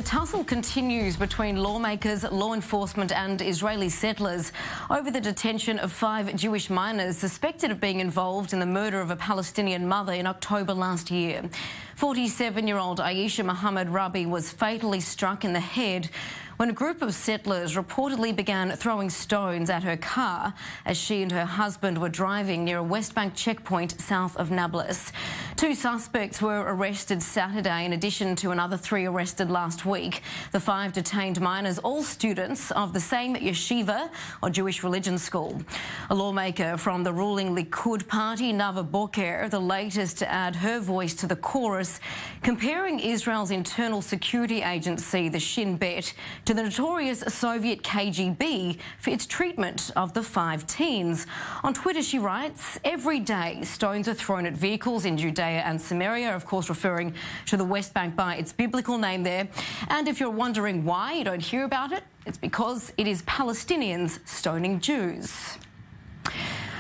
The tussle continues between lawmakers, law enforcement and Israeli settlers over the detention of 5 Jewish minors suspected of being involved in the murder of a Palestinian mother in October last year. 47-year-old Aisha Mohammed Rabi was fatally struck in the head when a group of settlers reportedly began throwing stones at her car as she and her husband were driving near a West Bank checkpoint south of Nablus. 2 suspects were arrested Saturday in addition to another 3 arrested last week. The 5 detained minors, all students of the same yeshiva or Jewish religion school. A lawmaker from the ruling Likud party, Nava Boker, the latest to add her voice to the chorus, comparing Israel's internal security agency, the Shin Bet, to the notorious Soviet KGB for its treatment of the 5 teens. On Twitter, she writes, "Every day stones are thrown at vehicles in Judea and Samaria," of course referring to the West Bank by its biblical name there. And if you're wondering why you don't hear about it, it's because it is Palestinians stoning Jews.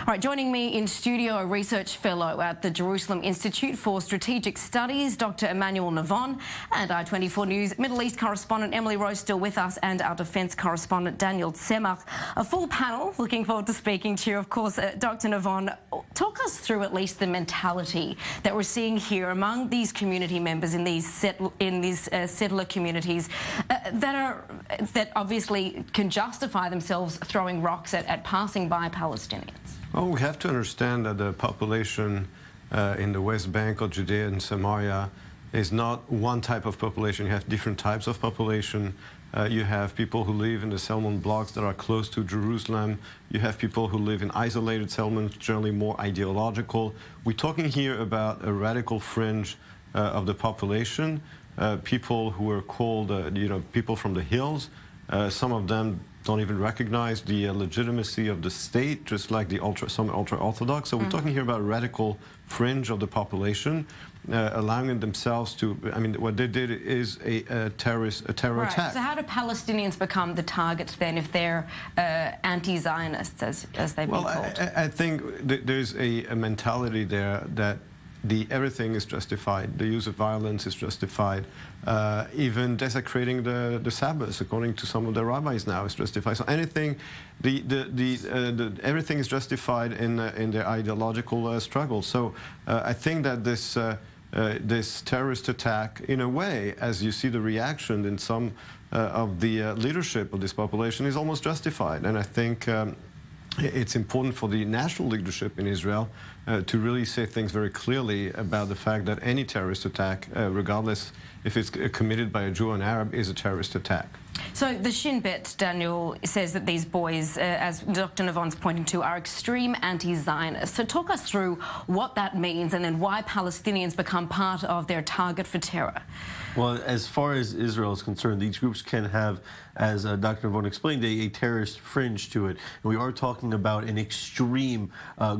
All right, joining me in studio, a research fellow at the Jerusalem Institute for Strategic Studies, Dr. Emmanuel Navon, and I24 News Middle East correspondent Emily Rose still with us, and our defence correspondent Daniel Tsemach. A full panel, looking forward to speaking to you. Of course, Dr. Navon, talk us through at least the mentality that we're seeing here among these community members in these settler communities that obviously can justify themselves throwing rocks at passing by Palestinians. Well, we have to understand that the population in the West Bank or Judea and Samaria is not one type of population. You have different types of population. You have people who live in the settlement blocks that are close to Jerusalem. You have people who live in isolated settlements, generally more ideological. We're talking here about a radical fringe of the population, people who are called, people from the hills. Some of them don't even recognize the legitimacy of the state, just like some ultra-Orthodox. So we're talking here about a radical fringe of the population, allowing themselves to, what they did is a terror attack. So how do Palestinians become the targets then if they're anti-Zionists, as they've been called? I think there's a mentality there that everything is justified. The use of violence is justified. Even desecrating the Sabbath, according to some of the rabbis now, is justified. So anything, everything is justified in their ideological struggle. So I think that this terrorist attack, in a way, as you see the reaction in some of the leadership of this population, is almost justified. And I think it's important for the national leadership in Israel to really say things very clearly about the fact that any terrorist attack, regardless if it's committed by a Jew or an Arab, is a terrorist attack. So the Shin Bet, Daniel, says that these boys, as Dr. Navon's pointing to, are extreme anti-Zionists. So talk us through what that means and then why Palestinians become part of their target for terror. Well, as far as Israel is concerned, these groups can have, as Dr. Navon explained, a terrorist fringe to it. And we are talking about an extreme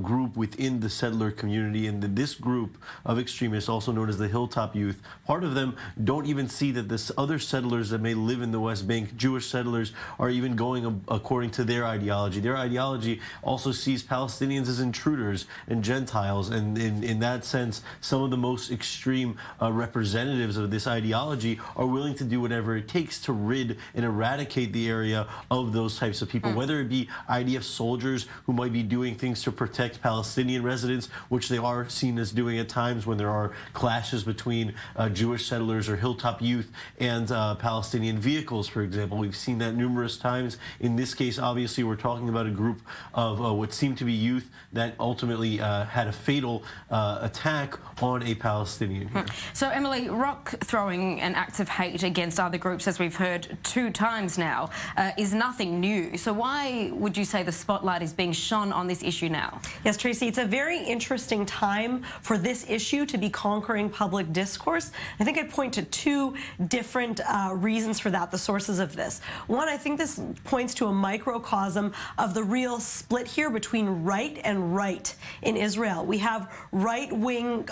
group within the settler community. And this group of extremists, also known as the Hilltop Youth, part of them don't even see that this other settlers that may live in the West Bank, Jewish settlers, are even going according to their ideology. Their ideology also sees Palestinians as intruders and Gentiles. And in that sense, some of the most extreme representatives of this ideology are willing to do whatever it takes to rid and eradicate the area of those types of people, whether it be IDF soldiers who might be doing things to protect Palestinian residents, which they are seen as doing at times when there are clashes between Jewish settlers or Hilltop Youth and Palestinian vehicles, for example. We've seen that numerous times. In this case, obviously, we're talking about a group of what seemed to be youth that ultimately had a fatal attack on a Palestinian. So, Emily, rock throwing and acts of hate against other groups, as we've heard 2 times now, is nothing new. So why would you say the spotlight is being shone on this issue now? Yes, Tracy, it's a very interesting time for this issue to be conquering public discourse. I think I'd point to 2 different reasons for that. The source sources of this. One, I think this points to a microcosm of the real split here between right and right in Israel. We have right-wing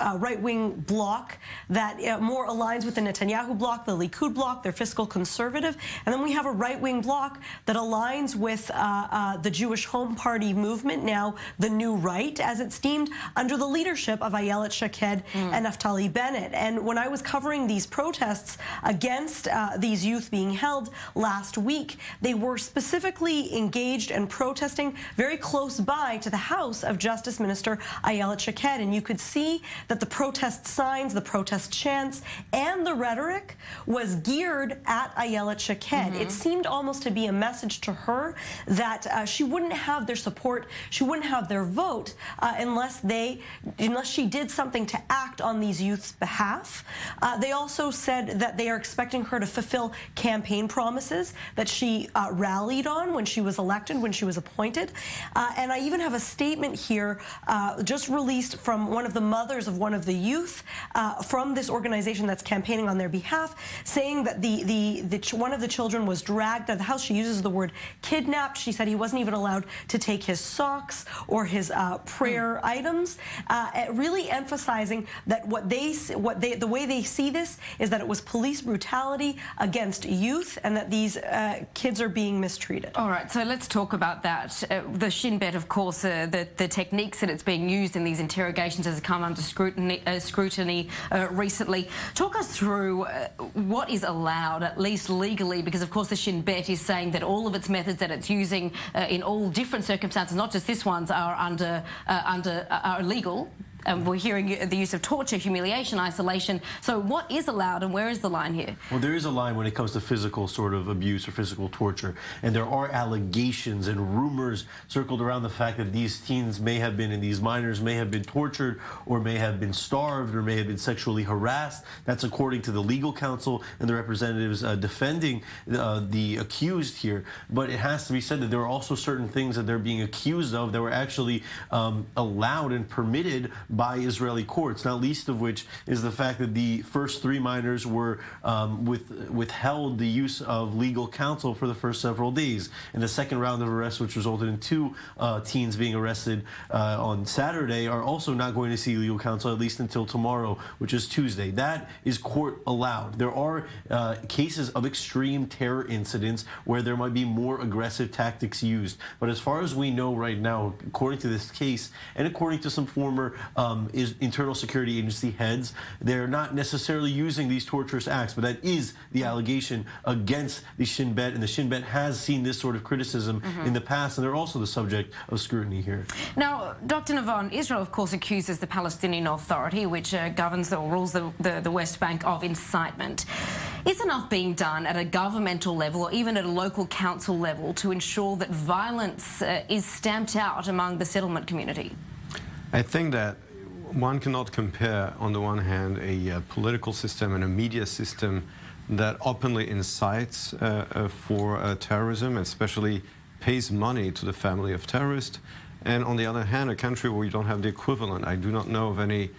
bloc that more aligns with the Netanyahu bloc, the Likud bloc, they're fiscal conservative, and then we have a right-wing bloc that aligns with the Jewish Home Party movement, now the New Right, as it's deemed, under the leadership of Ayelet Shaked and Naftali Bennett. And when I was covering these protests against these youth being held last week, they were specifically engaged and protesting very close by to the house of Justice Minister Ayelet Shaked. And you could see that the protest signs, the protest chants, and the rhetoric was geared at Ayelet Shaked. It seemed almost to be a message to her that she wouldn't have their support, she wouldn't have their vote unless she did something to act on these youth's behalf. They also said that they are expecting her to fulfill campaign promises that she rallied on when she was elected, when she was appointed. And I even have a statement here just released from one of the mothers of one of the youth from this organization that's campaigning on their behalf, saying that one of the children was dragged out of the house. She uses the word kidnapped. She said he wasn't even allowed to take his socks or his prayer items, really emphasizing that the way they see this is that it was police brutality against youth and that these kids are being mistreated. All right, so let's talk about that. The Shin Bet, of course, the techniques that it's being used in these interrogations has come under scrutiny recently. Talk us through what is allowed, at least legally, because of course the Shin Bet is saying that all of its methods that it's using in all different circumstances, not just this one's, are illegal. We're hearing the use of torture, humiliation, isolation. So what is allowed and where is the line here? Well, there is a line when it comes to physical sort of abuse or physical torture. And there are allegations and rumors circled around the fact that these teens may have been, and these minors may have been tortured or may have been starved or may have been sexually harassed. That's according to the legal counsel and the representatives defending the accused here. But it has to be said that there are also certain things that they're being accused of that were actually allowed and permitted by Israeli courts, not least of which is the fact that the first 3 minors were withheld the use of legal counsel for the first several days. In the second round of arrests, which resulted in 2 teens being arrested on Saturday, are also not going to see legal counsel at least until tomorrow, which is Tuesday. That is court allowed. There are cases of extreme terror incidents where there might be more aggressive tactics used. But as far as we know right now, according to this case and according to some former internal security agency heads, they're not necessarily using these torturous acts, but that is the allegation against the Shin Bet, and the Shin Bet has seen this sort of criticism in the past, and they're also the subject of scrutiny here. Now, Dr. Navon, Israel, of course, accuses the Palestinian Authority, which governs or rules the West Bank, of incitement. Is enough being done at a governmental level or even at a local council level to ensure that violence is stamped out among the settlement community? I think that one cannot compare, on the one hand, a political system and a media system that openly incites for terrorism, especially pays money to the family of terrorists, and on the other hand, a country where you don't have the equivalent. I do not know of any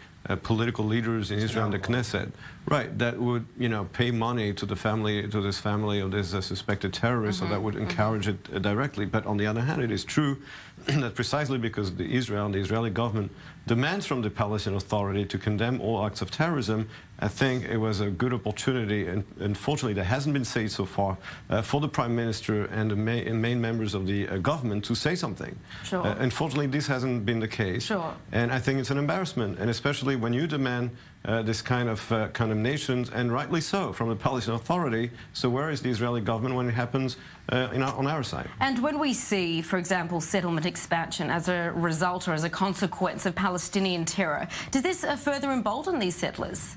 political leaders in Israel and the Knesset, right, that would, pay money to the family, to this family of this suspected terrorist, or that would encourage it directly. But on the other hand, it is true that precisely because the Israeli government demands from the Palestinian Authority to condemn all acts of terrorism, I think it was a good opportunity, and unfortunately that hasn't been said so far, for the Prime Minister and the main members of the government to say something. Sure. Unfortunately, this hasn't been the case. Sure. And I think it's an embarrassment, and especially when you demand this kind of condemnations, and rightly so, from the Palestinian Authority. So where is the Israeli government when it happens on our side? And when we see, for example, settlement expansion as a result or as a consequence of Palestinian terror, does this further embolden these settlers?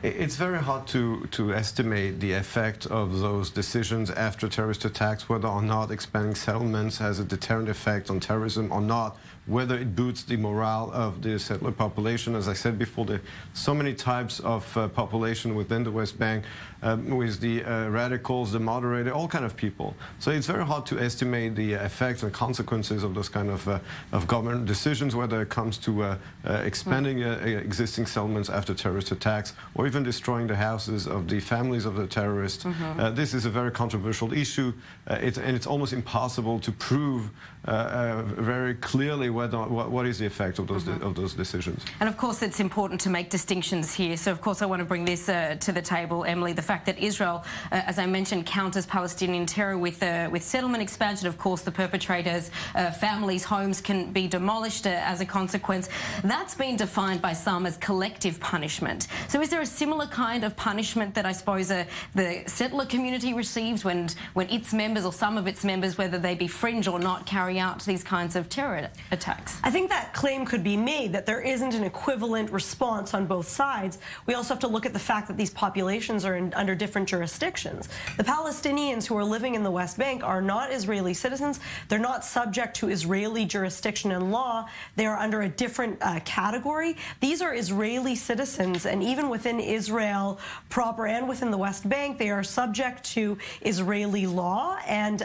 It's very hard to estimate the effect of those decisions after terrorist attacks, whether or not expanding settlements has a deterrent effect on terrorism or not. whether it boosts the morale of the settler population. As I said before, there are so many types of population within the West Bank, with the radicals, the moderated, all kind of people. So it's very hard to estimate the effects and consequences of those kind of government decisions, whether it comes to expanding existing settlements after terrorist attacks, or even destroying the houses of the families of the terrorists. This is a very controversial issue, and it's almost impossible to prove very clearly what is the effect of those decisions. And of course, it's important to make distinctions here. So of course, I want to bring this to the table, Emily. The fact that Israel, as I mentioned, counters Palestinian terror with settlement expansion. Of course, the perpetrators' families' homes can be demolished as a consequence. That's been defined by some as collective punishment. So is there a similar kind of punishment that I suppose the settler community receives when its members or some of its members, whether they be fringe or not, carry out these kinds of terror attacks? I think that claim could be made, that there isn't an equivalent response on both sides. We also have to look at the fact that these populations are under different jurisdictions. The Palestinians who are living in the West Bank are not Israeli citizens. They're not subject to Israeli jurisdiction and law. They are under a different category. These are Israeli citizens, and even within Israel proper and within the West Bank, they are subject to Israeli law, and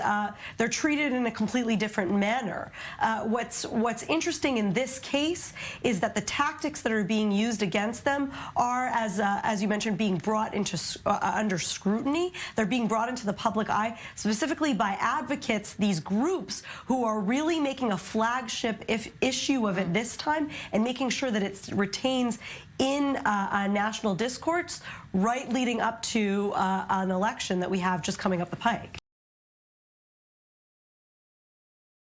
they're treated in a completely different manner. What's interesting in this case is that the tactics that are being used against them are, as you mentioned, being brought into under scrutiny. They're being brought into the public eye, specifically by advocates, these groups who are really making a flagship issue of it this time and making sure that it retains in a national discourse right leading up to an election that we have just coming up the pike.